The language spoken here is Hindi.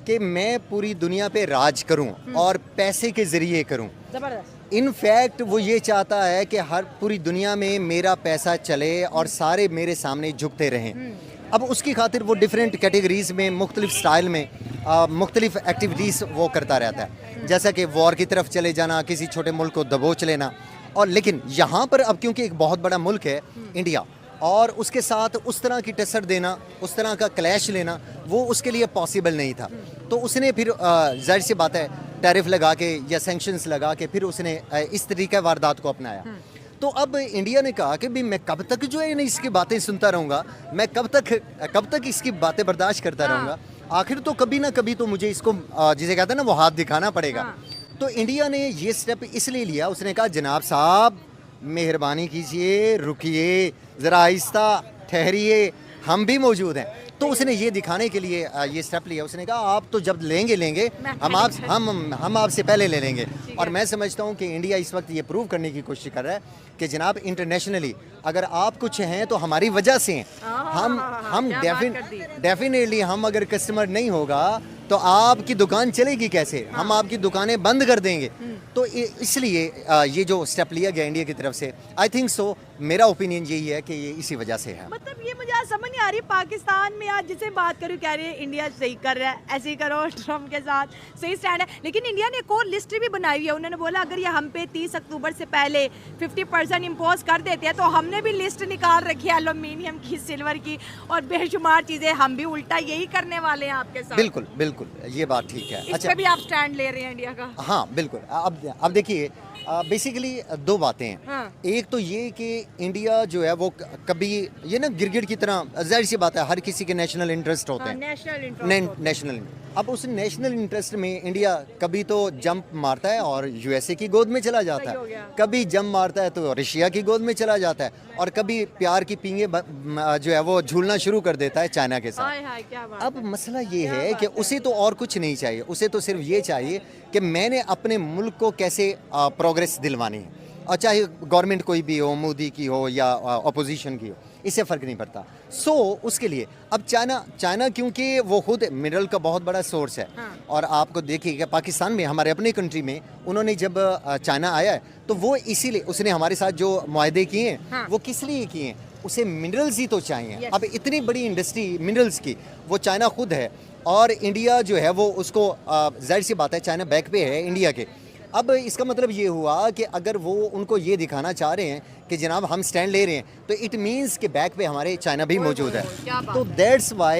कि मैं पूरी दुनिया पे राज करूं और पैसे के ज़रिए करूं। जबरदस्त। इनफैक्ट वो ये चाहता है कि हर पूरी दुनिया में मेरा पैसा चले और सारे मेरे सामने झुकते रहें। अब उसकी खातिर वो डिफरेंट कैटेगरीज़ में मुख्तलिफ स्टाइल में मुख्तलिफ एक्टिविटीज़ वो करता रहता है, जैसा कि वॉर की तरफ चले जाना, किसी छोटे मुल्क को दबोच लेना। और लेकिन यहाँ पर अब क्योंकि एक बहुत बड़ा मुल्क है इंडिया, और उसके साथ उस तरह की टक्कर देना, उस तरह का क्लैश लेना, वो उसके लिए पॉसिबल नहीं था। तो उसने फिर जाहिर सी बात है टैरिफ लगा के या सैंक्शंस लगा के फिर उसने इस तरीके वारदात को अपनाया। तो अब इंडिया ने कहा कि भी मैं कब तक जो है ना इसकी बातें सुनता रहूँगा, मैं कब तक इसकी बातें बर्दाश्त करता रहूँगा। आखिर तो कभी ना कभी तो मुझे इसको जिसे कहते हैं ना वो हाथ दिखाना पड़ेगा। तो इंडिया ने ये स्टेप इसलिए लिया, उसने कहा जनाब साहब मेहरबानी कीजिए, रुकिए, ज़रा आहिस्ता ठहरिए, हम भी मौजूद हैं। तो उसने ये दिखाने के लिए ये स्टेप लिया। उसने कहा आप तो जब लेंगे हम आपसे पहले ले लेंगे। और मैं समझता हूँ कि इंडिया इस वक्त ये प्रूव करने की कोशिश कर रहा है कि जनाब इंटरनेशनली अगर आप कुछ हैं तो हमारी वजह से हैं। हम डेफिनेटली हम अगर कस्टमर नहीं होगा तो आपकी दुकान चलेगी कैसे? हम आपकी दुकानें बंद कर देंगे। तो इसलिए ये जो स्टेप लिया गया इंडिया की तरफ से, आई थिंक सो, मेरा ओपिनियन यही है कि ये इसी वजह से है। मतलब ये मुझे आज समझ नहीं आ रही, पाकिस्तान में आज जिसे बात करूँ कह रहे हैं इंडिया सही कर रहा है, ऐसे ही करो, ट्रम्प के साथ सही स्टैंड है। लेकिन इंडिया ने एक और लिस्ट भी बनाई हुई है। उन्होंने बोला अगर ये हम पे 30 अक्टूबर से पहले 50% इम्पोज कर देते हैं तो हमने भी लिस्ट निकाल रखी है एल्यूमिनियम की, सिल्वर की और बेशुमार चीज़ें। हम भी उल्टा यही करने वाले हैं आपके साथ। बिल्कुल बिल्कुल, ये बात ठीक है। इस पे भी आप स्टैंड ले रहे हैं इंडिया का? हाँ बिल्कुल। अब देखिए बेसिकली दो बातें हैं। हाँ। एक तो ये कि इंडिया जो है वो कभी ये ना गिरगिट की तरह, जाहिर सी बात है हर किसी के नेशनल इंटरेस्ट होते हैं। नेशनल अब उस नेशनल इंटरेस्ट में इंडिया कभी तो जंप मारता है और यूएसए की गोद में चला जाता है, कभी जंप मारता है तो रशिया की गोद में चला जाता है, और कभी प्यार की पींगे जो है वो झूलना शुरू कर देता है चाइना के साथ। अब मसला ये है कि उसे तो और कुछ नहीं चाहिए, उसे तो सिर्फ ये चाहिए कि मैंने अपने मुल्क को कैसे प्रोग्रेस दिलवानी है, और चाहे गवर्नमेंट कोई भी हो, मोदी की हो या अपोजिशन की हो, इससे फ़र्क नहीं पड़ता। उसके लिए अब चाइना क्योंकि वो खुद मिनरल का बहुत बड़ा सोर्स है। और आपको देखिएगा पाकिस्तान में, हमारे अपने कंट्री में, उन्होंने जब चाइना आया है तो वो इसीलिए उसने हमारे साथ जो मुआहदे किए हैं वो किस लिए किए हैं? उसे मिनरल्स ही तो चाहिए। अब इतनी बड़ी इंडस्ट्री मिनरल्स की वो चाइना खुद है, और इंडिया जो है वो उसको जाहिर सी बात है चाइना बैक पे है इंडिया के। अब इसका मतलब ये हुआ कि अगर वो उनको ये दिखाना चाह रहे हैं कि जनाब हम स्टैंड ले रहे हैं, तो इट मीन्स कि बैक पे हमारे चाइना भी मौजूद है। तो दैट्स वाई